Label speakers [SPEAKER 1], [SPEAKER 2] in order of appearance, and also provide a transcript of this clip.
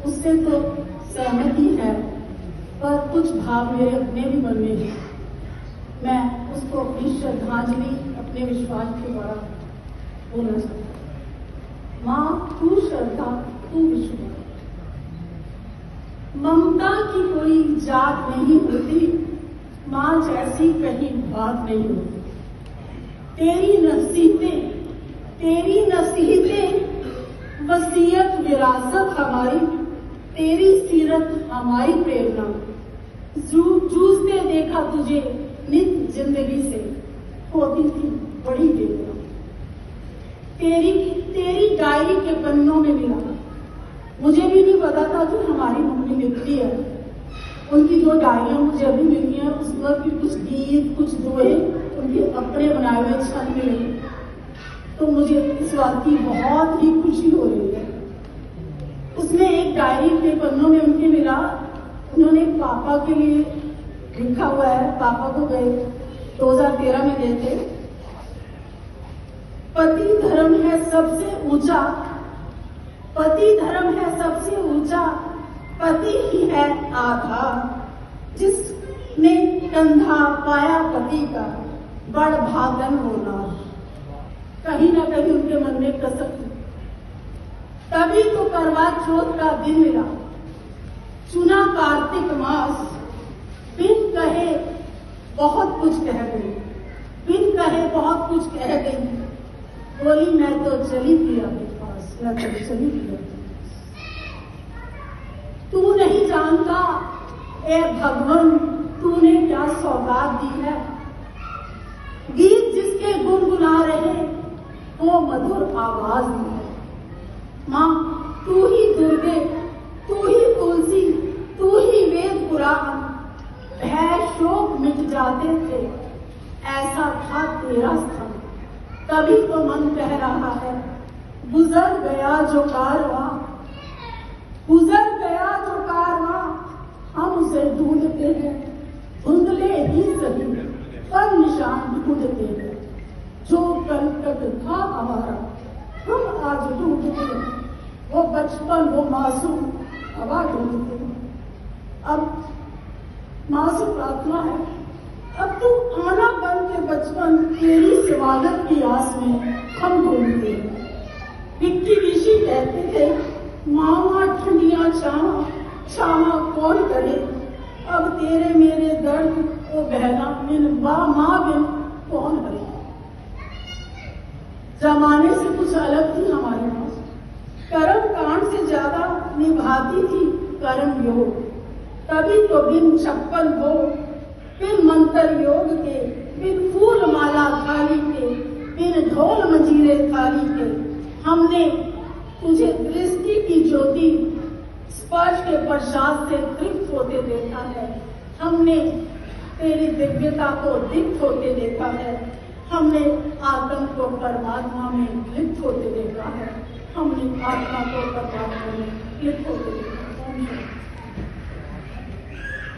[SPEAKER 1] उससे तो सहमति है, पर कुछ भाव मेरे अपने भी मन में है। मैं उसको अपनी श्रद्धांजलि अपने विश्वास के द्वारा बोलना चाहता हूँ। माँ तू श्रद्धा, तू विश्वास। ममता की कोई जात नहीं होती, माँ जैसी कहीं बात नहीं होती। तेरी नसीहतें वसीयत विरासत हमारी, तेरी सीरत हमारी प्रेरणा। जूझते देखा तुझे नित जिंदगी से, होती थी बड़ी वेदना। तेरी डायरी के पन्नों में मिला, मुझे भी नहीं पता था कि हमारी मम्मी लिखती है। उनकी जो डायरियां मुझे अभी मिली हैं उसमें भी कुछ गीत, कुछ दोहे उनके अपने बनाए हुए छंद मिले, तो मुझे इस बात की बहुत ही खुशी हो रही है। उसमें एक डायरी के पन्नों में उनके मिला, उन्होंने पापा के लिए लिखा हुआ है। पापा को गए 2013 में गए थे। पति धर्म है सबसे ऊंचा, पति धर्म है सबसे ऊंचा, पति ही है आधार। जिसने कंधा पाया पति का, बड़ भागन होना। कहीं ना कहीं उनके मन में कसक थी। तभी तो करवा चौथ का दिन मिला, चुना कार्तिक मास। बिन कहे बहुत कुछ कह गई, बिन कहे बहुत कुछ कह गई। बोली मैं तो चली पिया के पास, मैं तो चली पिया के पास। तू नहीं जानता ए भगवान, तूने क्या सौगात दी है। गीत जिसके गुनगुना रहे वो मधुर आवाज दी है। माँ तू ही दुर्गे, तू ही तुलसी, तू ही वेद पुराण। भय शोक मिट जाते थे, ऐसा था तेरा स्थान। तभी तो मन कह रहा है, गुजर गया जो कारवां, गुजर गया जो कारवां। हम उसे ढूंढते हैं, धुंधले ही सही पर निशान ढूंढते हैं। जो कल तक था हमारा हम आज ढूंढते हैं। वो बचपन, वो मासूम हवा ढूंढते हैं। अब मासूम प्रार्थना है, अब तू आना बन के बचपन, तेरी स्वागत की आस में हम ढूंढते हैं। विक्की ऋषि कहते थे, मावा ठंडियां छावा, छावा कौन करे। अब तेरे मेरे दर्द ओ बहना, बिन माँ बिन कौन करे। जमाने से कुछ अलग थी हमारी माँ, कर्म कांड से ज्यादा निभाती थी कर्म योग। तभी तो बिन 56 भोग, बिन मंत्र योग के, बिन फूल माला थाली के, बिन ढोल मंजीरे थाली के, हमने तुझे दृष्टि की ज्योति स्पर्श के प्रसाद से तृप्त होते देखा है। हमने तेरी दिव्यता को दीप्त होते देखा है। हमने आत्मा को परमात्मा में लिप्त होते देखा है। हमने आत्मा को परमात्मा में लिप्त होते देखा है।